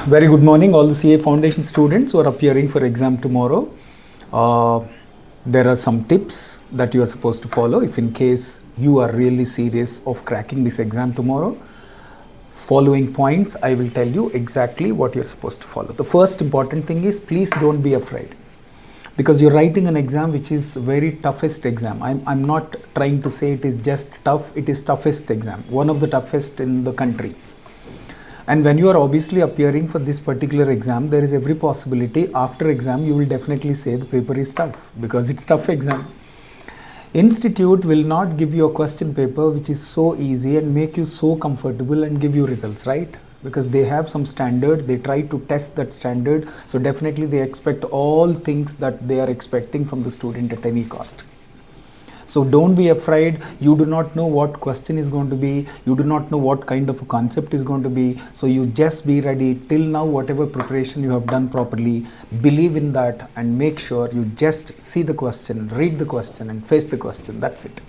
Very good morning, all the CA Foundation students who are appearing for exam tomorrow. There are some tips that you are supposed to follow if in case you are really serious of cracking this exam tomorrow. Following points, I will tell you exactly what you're supposed to follow. The first important thing is please don't be afraid, because you're writing an exam which is very toughest exam. I'm not trying to say it is just tough, it is toughest exam, one of the toughest in the country. And when you are obviously appearing for this particular exam, there is every possibility after exam you will definitely say the paper is tough, because it's tough exam. Institute will not give you a question paper which is so easy and make you so comfortable and give you results, right? Because they have some standard, they try to test that standard, so definitely they expect all things that they are expecting from the student at any cost. So don't be afraid. You do not know what question is going to be, you do not know what kind of a concept is going to be, so you just be ready. Till now, whatever preparation you have done properly, believe in that and make sure you just see the question, read the question and face the question. That's it.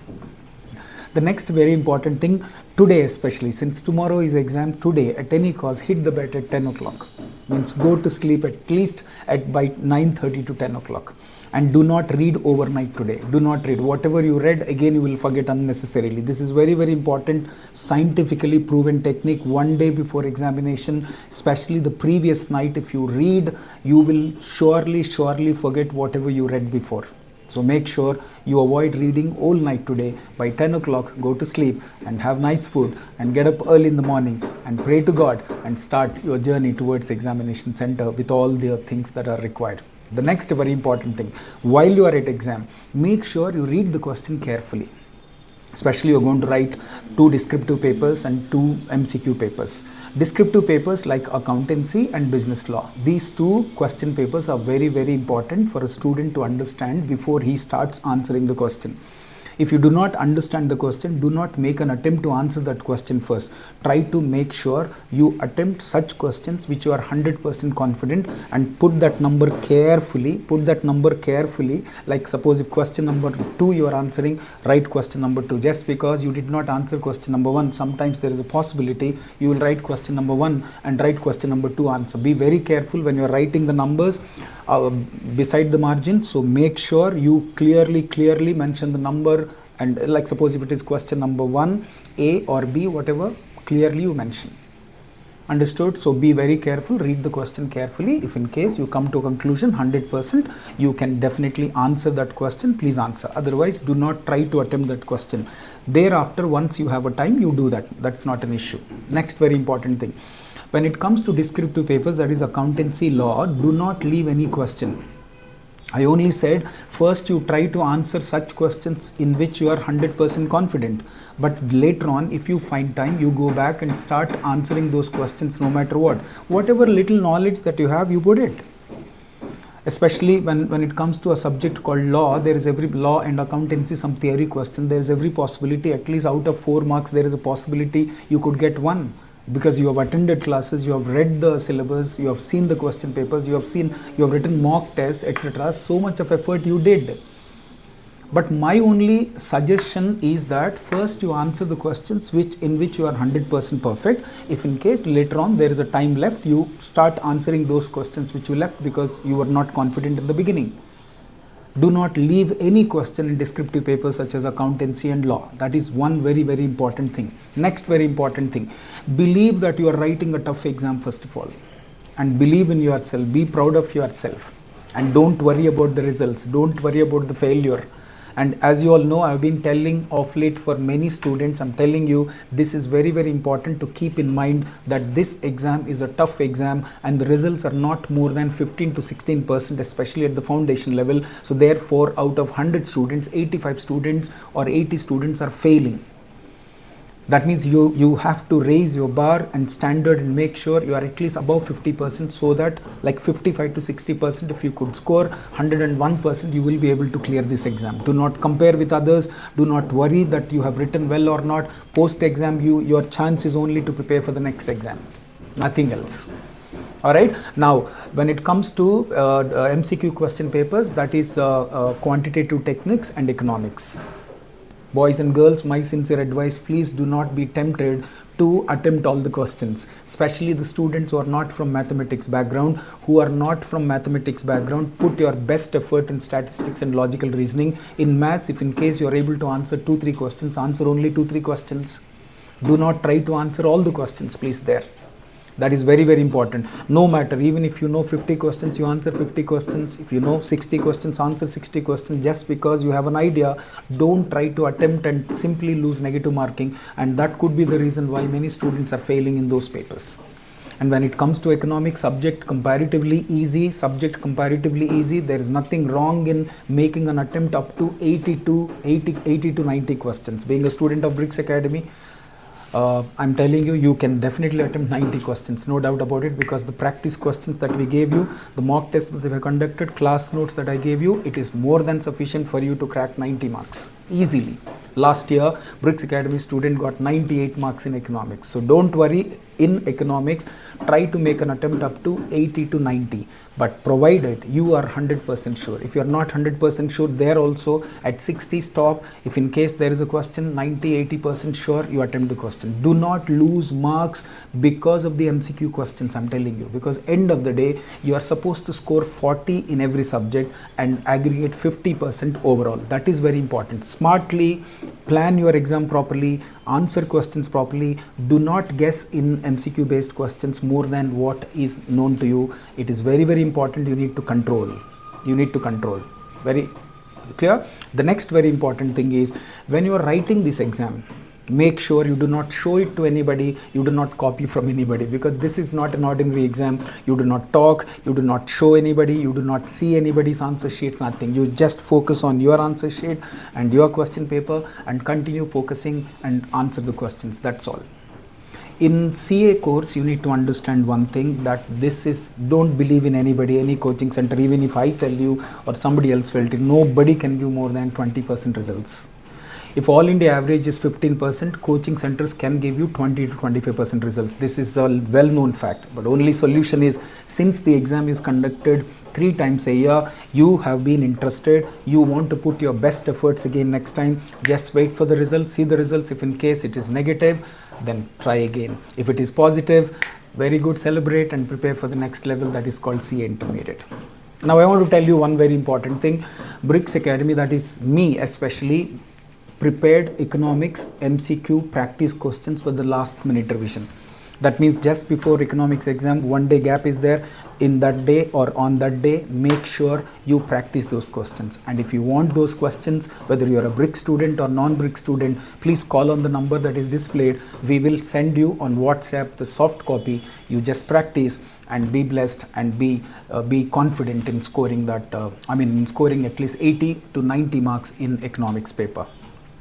The next very important thing, today especially, since tomorrow is exam, today at any cost hit the bed at 10 o'clock. Means go to sleep at least by 9:30 to 10 o'clock. And do not read overnight today. Do not read. Whatever you read, again you will forget unnecessarily. This is very, very important, scientifically proven technique. One day before examination, especially the previous night, if you read, you will surely forget whatever you read before. So make sure you avoid reading all night today. By 10 o'clock, go to sleep and have nice food and get up early in the morning and pray to God and start your journey towards examination center with all the things that are required. The next very important thing, while you are at exam, make sure you read the question carefully. Especially you're going to write 2 descriptive papers and 2 MCQ papers. Descriptive papers like accountancy and business law. These 2 question papers are very, very important for a student to understand before he starts answering the question. If you do not understand the question, do not make an attempt to answer that question first. Try to make sure you attempt such questions which you are 100% confident and put that number carefully. Like suppose if question number 2 you are answering, write question number 2. Just because you did not answer question number 1, sometimes there is a possibility you will write question number 1 and write question number 2 answer. Be very careful when you are writing the numbers beside the margin. So make sure you clearly mention the number, and like suppose if it is question number 1, A or B, whatever, clearly you mention. Understood? So be very careful, read the question carefully. If in case you come to a conclusion 100% you can definitely answer that question, please answer. Otherwise do not try to attempt that question. Thereafter, once you have a time, you do that. That's not an issue. Next very important thing, when it comes to descriptive papers, that is accountancy law, do not leave any question. I only said first you try to answer such questions in which you are 100% confident, but later on if you find time, you go back and start answering those questions no matter what. Whatever little knowledge that you have, you put it. Especially when it comes to a subject called law, there is every law and accountancy, some theory question, there is every possibility, at least out of 4 marks, there is a possibility you could get 1. Because you have attended classes, you have read the syllabus, you have seen the question papers, you have written mock tests, etc. So much of effort you did. But my only suggestion is that first you answer the questions in which you are 100% perfect. If in case later on there is a time left, you start answering those questions which you left because you were not confident in the beginning. Do not leave any question in descriptive papers such as accountancy and law. That is one very, very important thing. Next very important thing, believe that you are writing a tough exam first of all, and believe in yourself, be proud of yourself, and don't worry about the results, don't worry about the failure. And as you all know, I have been telling of late for many students, I'm telling you, this is very, very important to keep in mind that this exam is a tough exam and the results are not more than 15 to 16%, especially at the foundation level. So therefore, out of 100 students, 85 students or 80 students are failing. That means you have to raise your bar and standard and make sure you are at least above 50%, so that like 55 to 60%, if you could score 101%, you will be able to clear this exam. Do not compare with others. Do not worry that you have written well or not. Post exam, your chance is only to prepare for the next exam, nothing else. Alright, now when it comes to MCQ question papers, that is quantitative techniques and economics. Boys and girls, my sincere advice, please do not be tempted to attempt all the questions, especially the students who are not from mathematics background. Put your best effort in statistics and logical reasoning. In maths, if in case you are able to answer 2-3 questions, answer only 2-3 questions. Do not try to answer all the questions, please, there. That is very, very important. No matter, even if you know 50 questions, you answer 50 questions. If you know 60 questions, answer 60 questions. Just because you have an idea, don't try to attempt and simply lose negative marking. And that could be the reason why many students are failing in those papers. And when it comes to economics, subject comparatively easy. There is nothing wrong in making an attempt up to 80 to 90 questions. Being a student of Brics Academy, I'm telling you, you can definitely attempt 90 questions, no doubt about it, because the practice questions that we gave you, the mock tests that we have conducted, class notes that I gave you, it is more than sufficient for you to crack 90 marks easily. Last year, Brics Academy student got 98 marks in economics. So don't worry, in economics, try to make an attempt up to 80 to 90. But provided you are 100% sure. If you are not 100% sure, there also at 60 stop. If in case there is a question, 90-80% sure, you attempt the question. Do not lose marks because of the MCQ questions, I'm telling you. Because end of the day, you are supposed to score 40 in every subject and aggregate 50% overall. That is very important. Smartly plan your exam properly, answer questions properly. Do not guess in MCQ based questions more than what is known to you. It is very, very important. You need to control. Very clear. The next very important thing is, when you are writing this exam, make sure you do not show it to anybody, you do not copy from anybody, because this is not an ordinary exam. You do not talk, you do not show anybody, you do not see anybody's answer sheets, nothing. You just focus on your answer sheet and your question paper and continue focusing and answer the questions. That's all. In CA course, you need to understand one thing, that this is, don't believe in anybody, any coaching center. Even if I tell you or somebody else felt it, nobody can give more than 20% results. If all India average is 15%, coaching centers can give you 20 to 25% results. This is a well-known fact. But only solution is, since the exam is conducted 3 times a year, you have been interested, you want to put your best efforts again next time, just wait for the results, see the results. If in case it is negative, then try again. If it is positive, very good, celebrate and prepare for the next level, that is called CA Intermediate. Now I want to tell you one very important thing. Brics Academy, that is me especially, prepared economics MCQ practice questions for the last minute revision. That means just before economics exam, 1 day gap is there. In that day or on that day, make sure you practice those questions. And if you want those questions, whether you are a Brics student or non-Brics student, please call on the number that is displayed. We will send you on WhatsApp the soft copy. You just practice and be blessed and be confident in scoring that, in scoring at least 80 to 90 marks in economics paper.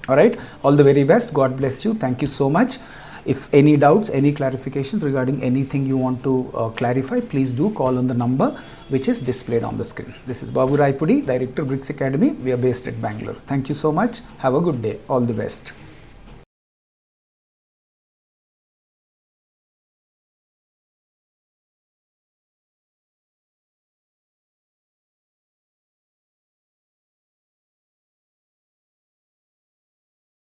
All right, all the very best. God bless you. Thank you so much. If any doubts, any clarifications regarding anything you want to clarify, please do call on the number which is displayed on the screen. This is Babu Rayipudi, Director, Brics Academy. We are based at Bangalore. Thank you so much. Have a good day. All the best.